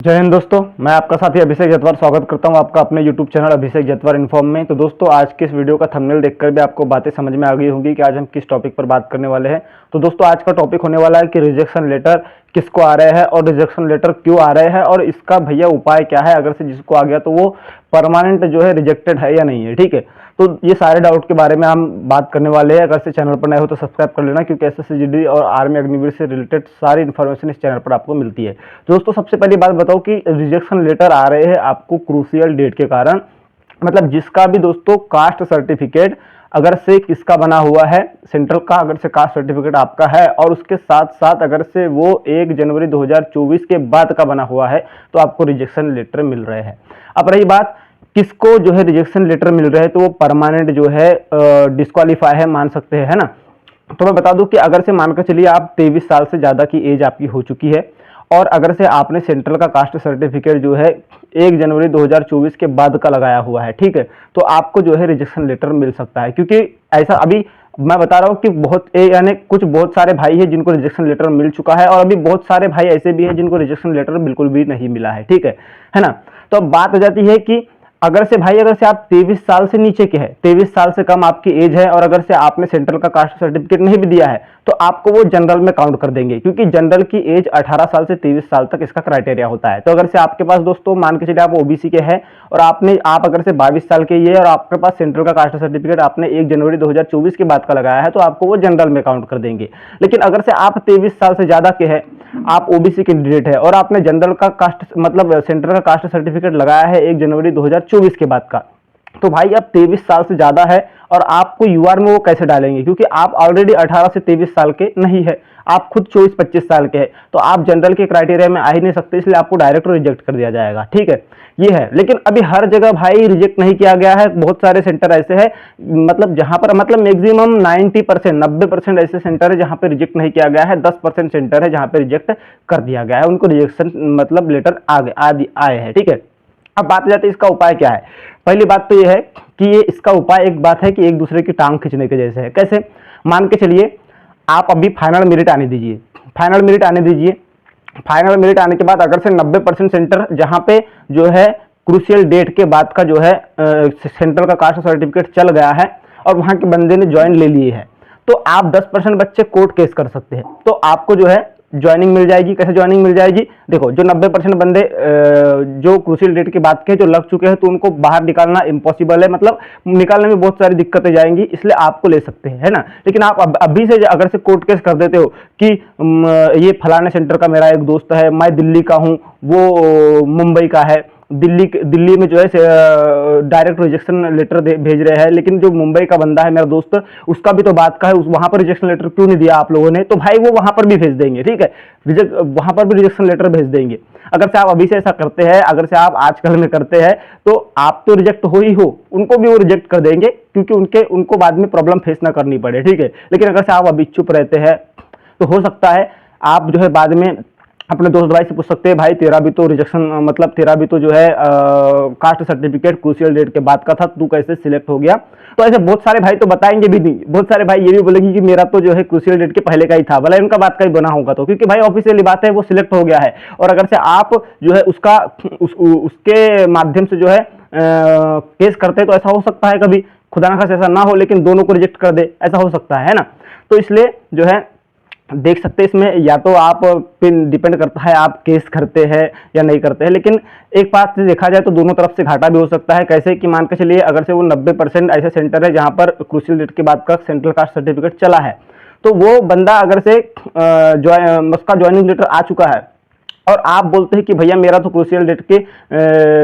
जय हिंद दोस्तों, मैं आपका साथी अभिषेक जतवार स्वागत करता हूं आपका अपने YouTube चैनल अभिषेक जतवार इन्फॉर्म में। तो दोस्तों, आज के इस वीडियो का थंबनेल देखकर भी आपको बातें समझ में आ गई होंगी कि आज हम किस टॉपिक पर बात करने वाले हैं। तो दोस्तों, आज का टॉपिक होने वाला है कि रिजेक्शन लेटर किसको आ रहे हैं और रिजेक्शन लेटर क्यों आ रहे हैं और इसका भैया उपाय क्या है। अगर से जिसको आ गया तो वो परमानेंट जो है रिजेक्टेड है या नहीं है, ठीक है। तो ये सारे डाउट के बारे में हम बात करने वाले हैं। अगर से चैनल पर नए हो तो सब्सक्राइब कर लेना, क्योंकि एसएससी जीडी और आर्मी अग्निवीर से रिलेटेड सारी इन्फॉर्मेशन इस चैनल पर आपको मिलती है। तो दोस्तों, सबसे पहली बात बताओ कि रिजेक्शन लेटर आ रहे हैं आपको क्रूशियल डेट के कारण, मतलब जिसका भी दोस्तों कास्ट सर्टिफिकेट अगर से किसका बना हुआ है, सेंट्रल का अगर से कास्ट सर्टिफिकेट आपका है और उसके साथ साथ अगर से वो 1 जनवरी 2024 के बाद का बना हुआ है तो आपको रिजेक्शन लेटर मिल रहे हैं। अब रही बात किसको जो है रिजेक्शन लेटर मिल रहे हैं, तो वो परमानेंट जो है डिस्क्वालीफाई है, मान सकते हैं, है ना। तो मैं बता दूं कि अगर से मानकर चलिए आप 23 साल से ज़्यादा की एज आपकी हो चुकी है और अगर से आपने सेंट्रल का कास्ट सर्टिफिकेट जो है 1 जनवरी 2024 के बाद का लगाया हुआ है, ठीक है, तो आपको जो है रिजेक्शन लेटर मिल सकता है। क्योंकि ऐसा अभी मैं बता रहा हूँ कि यानी कुछ बहुत सारे भाई हैं जिनको रिजेक्शन लेटर मिल चुका है और अभी बहुत सारे भाई ऐसे भी हैं जिनको रिजेक्शन लेटर बिल्कुल भी नहीं मिला है, ठीक है ना। तो अब बात हो जाती है कि अगर से आप 23 साल से नीचे के हैं, 23 साल से कम आपकी एज है और अगर से आपने सेंट्रल का कास्ट सर्टिफिकेट नहीं भी दिया है तो आपको वो जनरल में काउंट कर देंगे, क्योंकि जनरल की एज 18 साल से 23 साल तक इसका क्राइटेरिया होता है। तो अगर से आपके पास दोस्तों मान के चलिए आप ओबीसी के हैं और आप अगर से 22 साल के ये और आपके पास सेंट्रल का कास्ट सर्टिफिकेट आपने 1 जनवरी 2024 के बाद का लगाया है तो आपको वो जनरल में काउंट कर देंगे। लेकिन अगर से आप 23 साल से ज्यादा के हैं, आप ओबीसी कैंडिडेट है और आपने जनरल का कास्ट मतलब सेंट्रल का कास्ट सर्टिफिकेट लगाया है 1 जनवरी 2024 के बाद का, तो भाई अब 23 साल से ज्यादा है और आपको यूआर में वो कैसे डालेंगे, क्योंकि आप ऑलरेडी 18 से 23 साल के नहीं है, आप खुद 24-25 साल के हैं, तो आप जनरल के क्राइटेरिया में आ ही नहीं सकते, इसलिए आपको डायरेक्ट रिजेक्ट कर दिया जाएगा, ठीक है, ये है। लेकिन अभी हर जगह भाई रिजेक्ट नहीं किया गया है, बहुत सारे सेंटर ऐसे हैं मतलब जहां पर मतलब मैक्सिमम 90% ऐसे सेंटर है जहां पे रिजेक्ट नहीं किया गया है, 10% सेंटर है जहां पे रिजेक्ट कर दिया गया है, उनको रिजेक्शन मतलब लेटर आए हैं, ठीक है। अब बात हो जाती है इसका उपाय क्या है। पहली बात तो ये है कि ये इसका उपाय एक बात है कि एक दूसरे की टांग खींचने के जैसे है। कैसे, मान के चलिए आप अभी फाइनल मेरिट आने दीजिए, फाइनल मेरिट आने के बाद अगर से 90% सेंटर जहां पे जो है क्रूशियल डेट के बाद का जो है सेंट्रल का कास्ट सर्टिफिकेट चल गया है और वहां के बंदे ने ज्वाइन ले लिए है, तो आप 10% बच्चे कोर्ट केस कर सकते हैं, तो आपको जो है ज्वाइनिंग मिल जाएगी। कैसे ज्वाइनिंग मिल जाएगी, देखो जो 90% बंदे जो क्रूशियल डेट की बात के जो लग चुके हैं तो उनको बाहर निकालना इम्पॉसिबल है, मतलब निकालने में बहुत सारी दिक्कतें जाएंगी, इसलिए आपको ले सकते हैं, है ना। लेकिन आप अभी से अगर से कोर्ट केस कर देते हो कि ये फलाने सेंटर का मेरा एक दोस्त है, मैं दिल्ली का हूँ, वो मुंबई का है, दिल्ली में जो है डायरेक्ट रिजेक्शन लेटर भेज रहे हैं, लेकिन जो मुंबई का बंदा है मेरा दोस्त उसका भी तो बात का है, वहां पर रिजेक्शन लेटर क्यों नहीं दिया आप लोगों ने, तो भाई वो वहां पर भी भेज देंगे, ठीक है, वहां पर भी रिजेक्शन लेटर भेज देंगे। अगर से आप अभी से ऐसा करते हैं, अगर से आप आजकल में करते हैं तो आप तो रिजेक्ट हो ही हो, उनको भी वो रिजेक्ट कर देंगे, क्योंकि उनको बाद में प्रॉब्लम फेस ना करनी पड़े, ठीक है। लेकिन अगर से आप अभी चुप रहते हैं तो हो सकता है आप जो है बाद में अपने दोस्त भाई से पूछ सकते हैं, भाई तेरा भी तो रिजेक्शन मतलब तेरा भी तो जो है कास्ट सर्टिफिकेट क्रूशियल डेट के बाद का था, तू कैसे सिलेक्ट हो गया। तो ऐसे बहुत सारे भाई तो बताएंगे भी नहीं, बहुत सारे भाई ये भी बोलेंगे कि मेरा तो जो है क्रूशियल डेट के पहले का ही था, भले उनका बात का ही बना होगा, तो क्योंकि भाई ऑफिशियली बात है वो सिलेक्ट हो गया है और अगर से आप जो है उसके माध्यम से जो है केस करते हैं तो ऐसा हो सकता है कभी खुदा ना खास्ता ऐसा ना हो लेकिन दोनों को रिजेक्ट कर दे, ऐसा हो सकता है ना। तो इसलिए जो है देख सकते हैं इसमें या तो आप पे डिपेंड करता है आप केस करते हैं या नहीं करते हैं। लेकिन एक बात से देखा जाए तो दोनों तरफ से घाटा भी हो सकता है। कैसे कि मान के चलिए अगर से वो 90% ऐसे सेंटर है जहां पर क्रूशियल डेट के बाद का सेंट्रल कास्ट सर्टिफिकेट चला है, तो वो बंदा अगर से उसका ज्वाइनिंग लेटर आ चुका है और आप बोलते हैं कि भैया मेरा तो क्रूशियल डेट के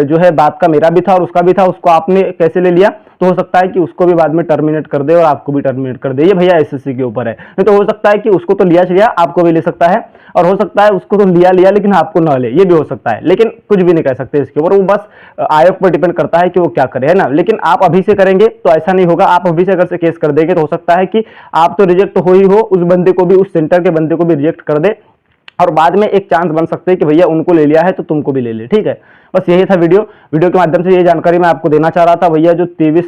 जो है बात का मेरा भी था और उसका भी था, उसको आपने कैसे ले लिया, तो हो सकता है कि उसको भी बाद में टर्मिनेट कर दे और आपको भी टर्मिनेट कर दे, ये भैया एसएससी के ऊपर है। नहीं तो हो सकता है कि उसको तो लिया आपको भी ले सकता है और हो सकता है उसको तो लिया लेकिन आपको ना ले, ये भी हो सकता है। लेकिन कुछ भी नहीं कह सकते इसके ऊपर, वो बस आयोग पर डिपेंड करता है कि वो क्या करे, है ना। लेकिन आप अभी से करेंगे तो ऐसा नहीं होगा, आप अभी से अगर से केस कर देंगे तो हो सकता है कि आप तो रिजेक्ट हो ही हो, उस बंदे को भी, उस सेंटर के बंदे को भी रिजेक्ट कर दे और बाद में एक चांस बन सकते हैं कि भैया उनको ले लिया है तो तुमको भी ले ले, ठीक है। बस यही था वीडियो के माध्यम से ये जानकारी मैं आपको देना चाह रहा था। भैया जो 23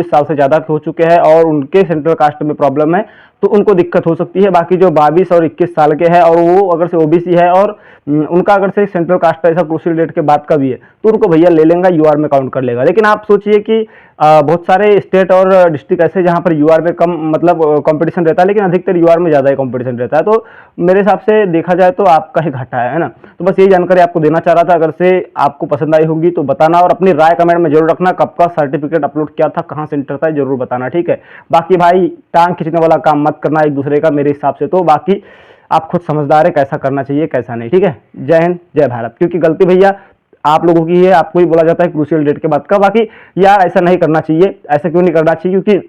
साल से ज़्यादा हो चुके हैं और उनके सेंट्रल कास्ट में प्रॉब्लम है तो उनको दिक्कत हो सकती है। बाकी जो 22 और 21 साल के हैं और वो अगर से ओबीसी है और उनका अगर से सेंट्रल कास्ट का ऐसा क्रूशियल डेट के बाद का भी है तो उनको भैया ले लेगा, यूआर में काउंट कर लेगा। लेकिन आप सोचिए कि बहुत सारे स्टेट और डिस्ट्रिक्ट ऐसे जहाँ पर यूआर में कम मतलब कंपटीशन रहता है, लेकिन अधिकतर यूआर में ज़्यादा ही कंपटीशन रहता है। तो मेरे हिसाब से देखा जाए तो आपका ही घाटा है ना। तो बस यही जानकारी आपको देना चाह रहा था। अगर से आपको पसंद आई होगी तो बताना और अपनी राय कमेंट में जरूर रखना। कब का सर्टिफिकेट अपलोड किया था, कहाँ सेंटर था, जरूर बताना, ठीक है। बाकी भाई टांग खींचने वाला काम मत करना एक दूसरे का मेरे हिसाब से। तो बाकी आप खुद समझदार है कैसा करना चाहिए कैसा नहीं, ठीक है। जय हिंद जय भारत। क्योंकि गलती भैया आप लोगों की है, आपको ही बोला जाता है क्रूशियल डेट के बाद का। बाकी यार ऐसा नहीं करना चाहिए। ऐसा क्यों नहीं करना चाहिए? क्योंकि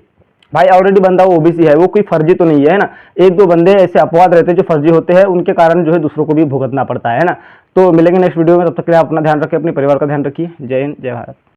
भाई ऑलरेडी बंदा वो ओबीसी है, वो कोई फर्जी तो नहीं है ना। एक दो बंदे ऐसे अपवाद रहते हैं जो फर्जी होते हैं, उनके कारण जो है दूसरों को भी भुगतना पड़ता है ना। तो मिलेंगे नेक्स्ट वीडियो में, तब तक के लिए आप अपना ध्यान रखें, अपने परिवार का ध्यान रखिए। जय हिंद जय भारत।